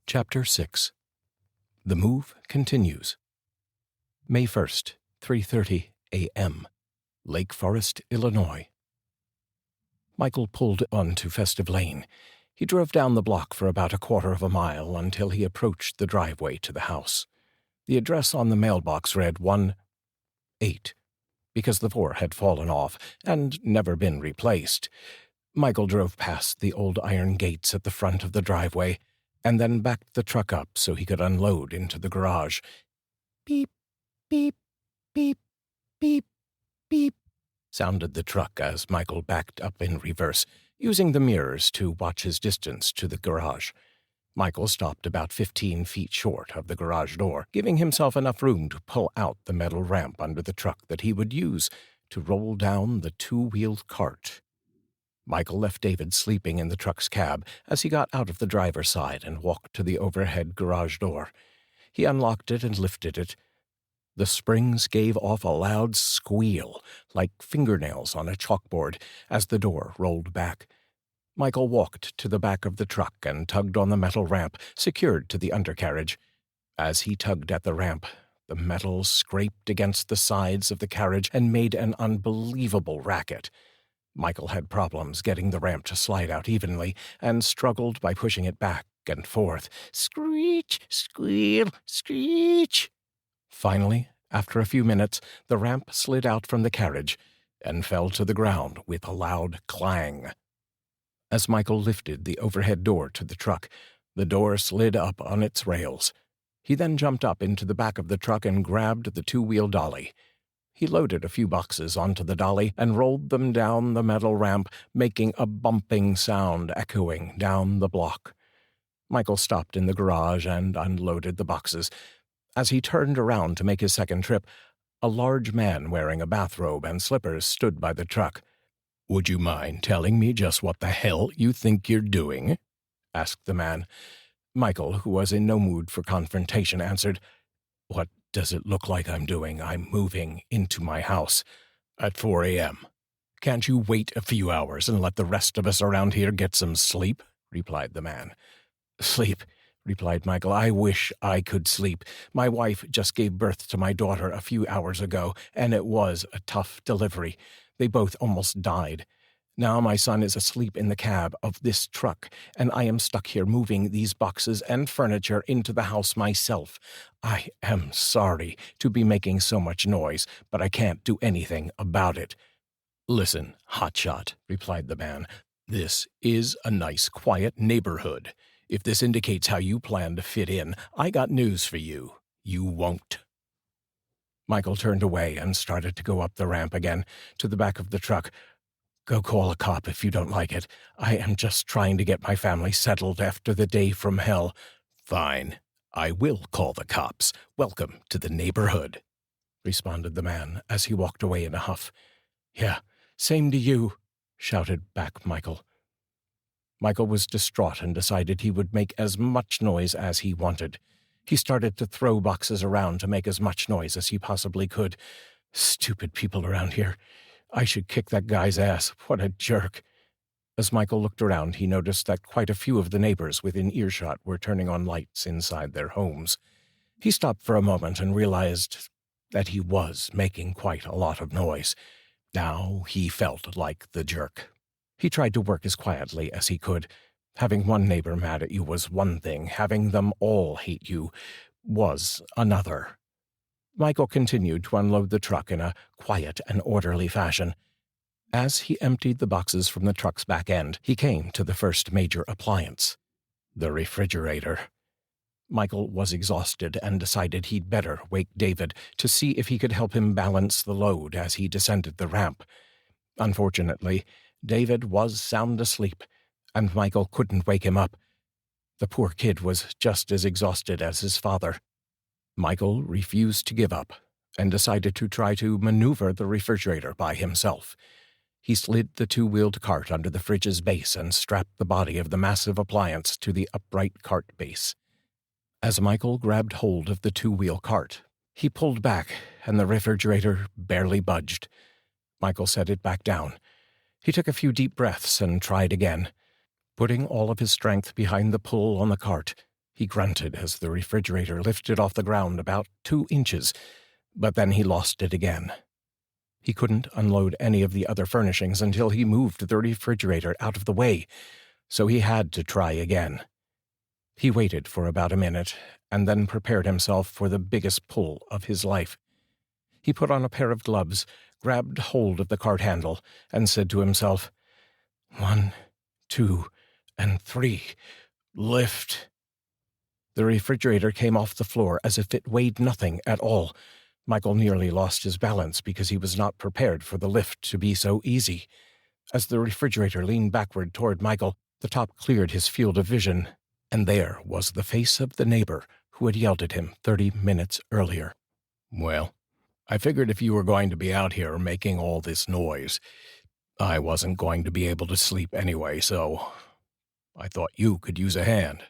Chapter 6. The Move Continues. May 1st, 3:30 a.m. Lake Forest, Illinois. Michael pulled onto Festive Lane. He drove down the block for about a quarter of a mile until he approached the driveway to the house. The address on the mailbox read 1-8, because the 4 had fallen off and never been replaced. Michael drove past the old iron gates at the front of the driveway and then backed the truck up so he could unload into the garage. Beep, beep, beep, beep, beep, sounded the truck as Michael backed up in reverse, using the mirrors to watch his distance to the garage. Michael stopped about 15 feet short of the garage door, giving himself enough room to pull out the metal ramp under the truck that he would use to roll down the two-wheeled cart. Michael left David sleeping in the truck's cab as he got out of the driver's side and walked to the overhead garage door. He unlocked it and lifted it. The springs gave off a loud squeal, like fingernails on a chalkboard, as the door rolled back. Michael walked to the back of the truck and tugged on the metal ramp secured to the undercarriage. As he tugged at the ramp, the metal scraped against the sides of the carriage and made an unbelievable racket. Michael had problems getting the ramp to slide out evenly and struggled by pushing it back and forth. Screech, squeal, screech. Finally, after a few minutes, the ramp slid out from the carriage and fell to the ground with a loud clang. As Michael lifted the overhead door to the truck, the door slid up on its rails. He then jumped up into the back of the truck and grabbed the two-wheel dolly. He loaded a few boxes onto the dolly and rolled them down the metal ramp, making a bumping sound echoing down the block. Michael stopped in the garage and unloaded the boxes. As he turned around to make his second trip, a large man wearing a bathrobe and slippers stood by the truck. "Would you mind telling me just what the hell you think you're doing?" asked the man. Michael, who was in no mood for confrontation, answered, "What does it look like I'm doing? I'm moving into my house at 4 a.m. Can't you wait a few hours and let the rest of us around here get some sleep?" replied the man. "Sleep," replied Michael. "I wish I could sleep. My wife just gave birth to my daughter a few hours ago, and it was a tough delivery. They both almost died. Now my son is asleep in the cab of this truck, and I am stuck here moving these boxes and furniture into the house myself. I am sorry to be making so much noise, but I can't do anything about it." "Listen, hotshot," replied the man. "This is a nice, quiet neighborhood. If this indicates how you plan to fit in, I got news for you. You won't." Michael turned away and started to go up the ramp again to the back of the truck. "Go call a cop if you don't like it. I am just trying to get my family settled after the day from hell." "Fine. I will call the cops. Welcome to the neighborhood," responded the man as he walked away in a huff. "Yeah, same to you," shouted back Michael. Michael was distraught and decided he would make as much noise as he wanted. He started to throw boxes around to make as much noise as he possibly could. Stupid people around here. I should kick that guy's ass. What a jerk. As Michael looked around, he noticed that quite a few of the neighbors within earshot were turning on lights inside their homes. He stopped for a moment and realized that he was making quite a lot of noise. Now he felt like the jerk. He tried to work as quietly as he could. Having one neighbor mad at you was one thing. Having them all hate you was another. Michael continued to unload the truck in a quiet and orderly fashion. As he emptied the boxes from the truck's back end, he came to the first major appliance, the refrigerator. Michael was exhausted and decided he'd better wake David to see if he could help him balance the load as he descended the ramp. Unfortunately, David was sound asleep, and Michael couldn't wake him up. The poor kid was just as exhausted as his father. Michael refused to give up and decided to try to maneuver the refrigerator by himself. He slid the two-wheeled cart under the fridge's base and strapped the body of the massive appliance to the upright cart base. As Michael grabbed hold of the two-wheel cart, he pulled back, and the refrigerator barely budged. Michael set it back down. He took a few deep breaths and tried again. Putting all of his strength behind the pull on the cart, He grunted as the refrigerator lifted off the ground about 2 inches, but then he lost it again. He couldn't unload any of the other furnishings until he moved the refrigerator out of the way, so he had to try again. He waited for about a minute, and then prepared himself for the biggest pull of his life. He put on a pair of gloves, grabbed hold of the cart handle, and said to himself, 1, 2, and 3. Lift. The refrigerator came off the floor as if it weighed nothing at all. Michael nearly lost his balance because he was not prepared for the lift to be so easy. As the refrigerator leaned backward toward Michael, the top cleared his field of vision, and there was the face of the neighbor who had yelled at him 30 minutes earlier. "Well, I figured if you were going to be out here making all this noise, I wasn't going to be able to sleep anyway, so I thought you could use a hand,"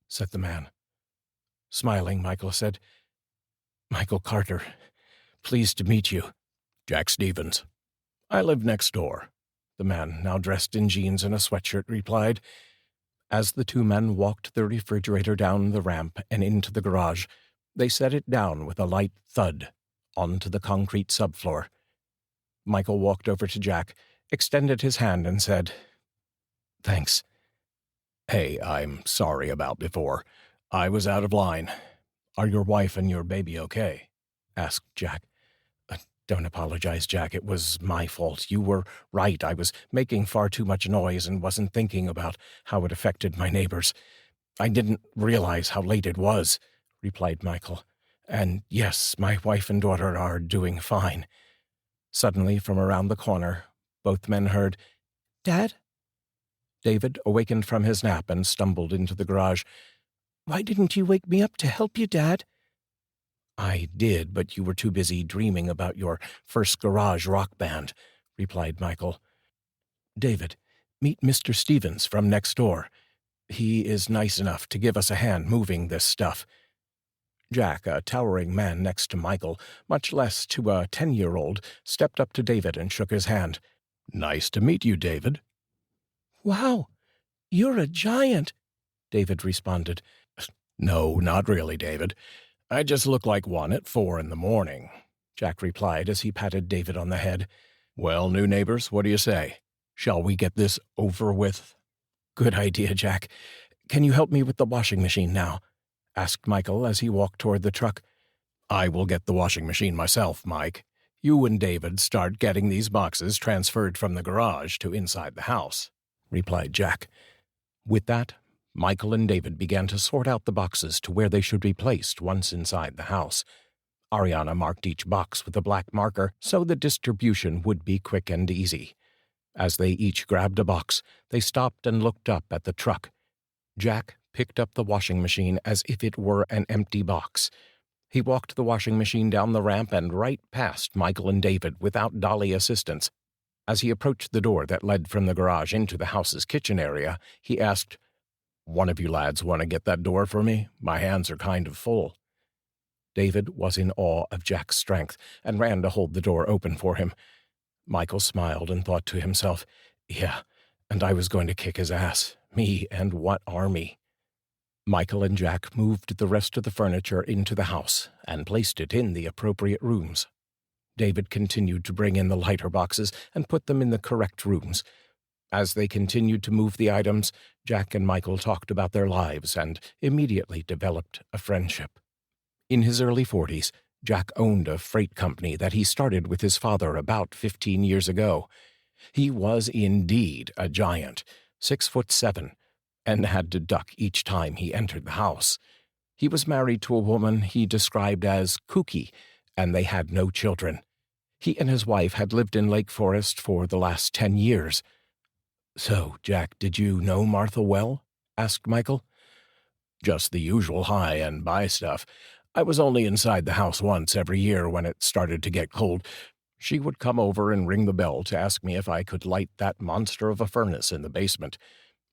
said the man. Smiling, Michael said, "Michael Carter, pleased to meet you." "Jack Stevens. I live next door," the man, now dressed in jeans and a sweatshirt, replied. As the two men walked the refrigerator down the ramp and into the garage, they set it down with a light thud onto the concrete subfloor. Michael walked over to Jack, extended his hand, and said, "Thanks." "Hey, I'm sorry about before. I was out of line. Are your wife and your baby okay?" asked Jack. "Don't apologize, Jack. It was my fault. You were right. I was making far too much noise and wasn't thinking about how it affected my neighbors. I didn't realize how late it was," replied Michael. "And yes, my wife and daughter are doing fine." Suddenly, from around the corner, both men heard, "Dad?" David awakened from his nap and stumbled into the garage. "Why didn't you wake me up to help you, Dad?" "I did, but you were too busy dreaming about your first garage rock band," replied Michael. "David, meet Mr. Stevens from next door. He is nice enough to give us a hand moving this stuff." Jack, a towering man next to Michael, much less to a 10-year-old, stepped up to David and shook his hand. "Nice to meet you, David." "Wow, you're a giant," David responded. "No, not really, David. I just look like one at 4 in the morning," Jack replied as he patted David on the head. "Well, new neighbors, what do you say? Shall we get this over with?" "Good idea, Jack. Can you help me with the washing machine now?" asked Michael as he walked toward the truck. "I will get the washing machine myself, Mike. You and David start getting these boxes transferred from the garage to inside the house," replied Jack. With that, Michael and David began to sort out the boxes to where they should be placed once inside the house. Ariana marked each box with a black marker so the distribution would be quick and easy. As they each grabbed a box, they stopped and looked up at the truck. Jack picked up the washing machine as if it were an empty box. He walked the washing machine down the ramp and right past Michael and David without dolly assistance. As he approached the door that led from the garage into the house's kitchen area, he asked, "One of you lads want to get that door for me? My hands are kind of full." David was in awe of Jack's strength and ran to hold the door open for him. Michael smiled and thought to himself, "Yeah, and I was going to kick his ass. Me, and what army." Michael and Jack moved the rest of the furniture into the house and placed it in the appropriate rooms. David continued to bring in the lighter boxes and put them in the correct rooms. As they continued to move the items, Jack and Michael talked about their lives and immediately developed a friendship. In his early 40s, Jack owned a freight company that he started with his father about 15 years ago. He was indeed a giant, 6'7", and had to duck each time he entered the house. He was married to a woman he described as kooky, and they had no children. He and his wife had lived in Lake Forest for the last 10 years. "So, Jack, did you know Martha well?" asked Michael. "Just the usual hi and bye stuff. I was only inside the house once every year when it started to get cold. She would come over and ring the bell to ask me if I could light that monster of a furnace in the basement.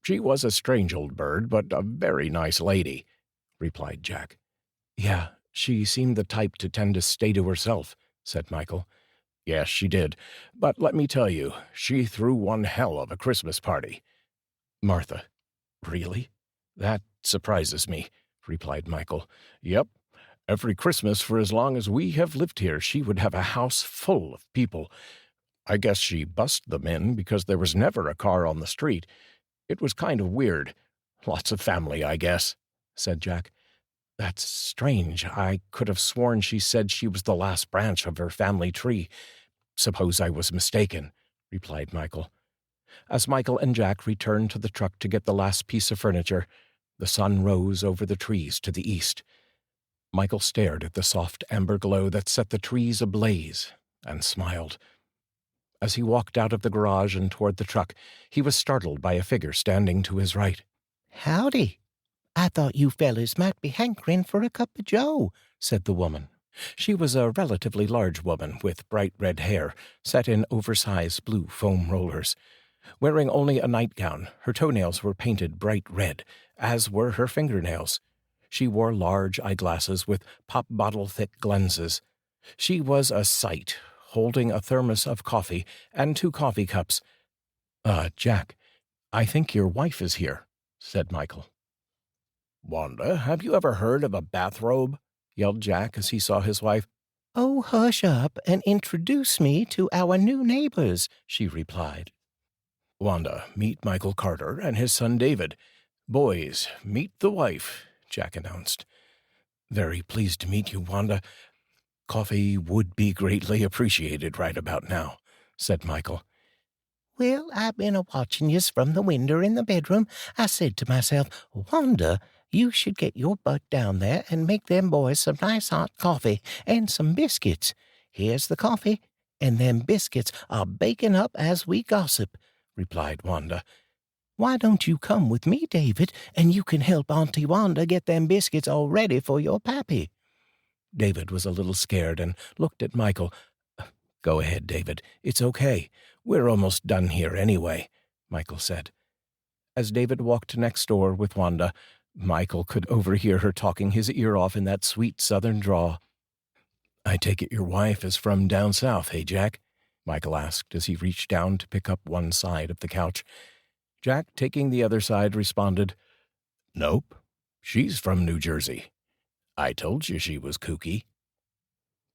She was a strange old bird, but a very nice lady," replied Jack. "Yeah, she seemed the type to tend to stay to herself," said Michael. "Yes, she did. But let me tell you, she threw one hell of a Christmas party." "Martha, really?" That surprises me, replied Michael. Yep. Every Christmas for as long as we have lived here, she would have a house full of people. I guess she bussed them in because there was never a car on the street. It was kind of weird. Lots of family, I guess, said Jack. That's strange. I could have sworn she said she was the last branch of her family tree. Suppose I was mistaken, replied Michael. As Michael and Jack returned to the truck to get the last piece of furniture, the sun rose over the trees to the east. Michael stared at the soft amber glow that set the trees ablaze and smiled. As he walked out of the garage and toward the truck, he was startled by a figure standing to his right. "Howdy. I thought you fellas might be hankering for a cup of joe," said the woman. She was a relatively large woman with bright red hair, set in oversized blue foam rollers. Wearing only a nightgown, her toenails were painted bright red, as were her fingernails. She wore large eyeglasses with pop-bottle-thick lenses. She was a sight, holding a thermos of coffee and 2 coffee cups. Jack, I think your wife is here," said Michael. "Wanda, have you ever heard of a bathrobe?" yelled Jack as he saw his wife. "Oh, hush up and introduce me to our new neighbors," she replied. "Wanda, meet Michael Carter and his son David. Boys, meet the wife," Jack announced. "Very pleased to meet you, Wanda. Coffee would be greatly appreciated right about now," said Michael. "Well, I've been a-watching yez from the winder in the bedroom. I said to myself, Wanda, you should get your butt down there and make them boys some nice hot coffee and some biscuits. Here's the coffee, and them biscuits are baking up as we gossip," replied Wanda. "Why don't you come with me, David, and you can help Auntie Wanda get them biscuits all ready for your pappy?" David was a little scared and looked at Michael. "Go ahead, David. It's okay. We're almost done here anyway," Michael said. As David walked next door with Wanda, Michael could overhear her talking his ear off in that sweet southern drawl. "I take it your wife is from down south, hey, Jack?" Michael asked as he reached down to pick up one side of the couch. Jack, taking the other side, responded, "Nope. She's from New Jersey. I told you she was kooky."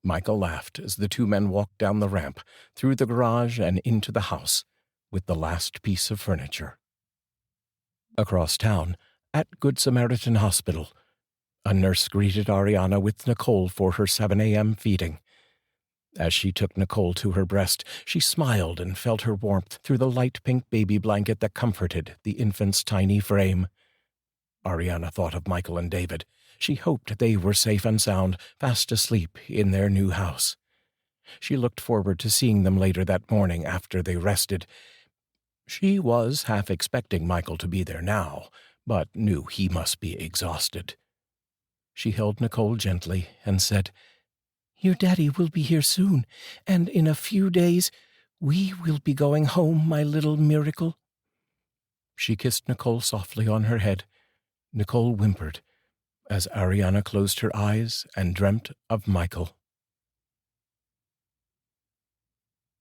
Michael laughed as the 2 men walked down the ramp, through the garage and into the house, with the last piece of furniture. Across town, at Good Samaritan Hospital, a nurse greeted Ariana with Nicole for her 7 a.m. feeding. As she took Nicole to her breast, she smiled and felt her warmth through the light pink baby blanket that comforted the infant's tiny frame. Ariana thought of Michael and David. She hoped they were safe and sound, fast asleep in their new house. She looked forward to seeing them later that morning after they rested. She was half expecting Michael to be there now, but knew he must be exhausted. She held Nicole gently and said, "Your daddy will be here soon, and in a few days we will be going home, my little miracle." She kissed Nicole softly on her head. Nicole whimpered as Ariana closed her eyes and dreamt of Michael.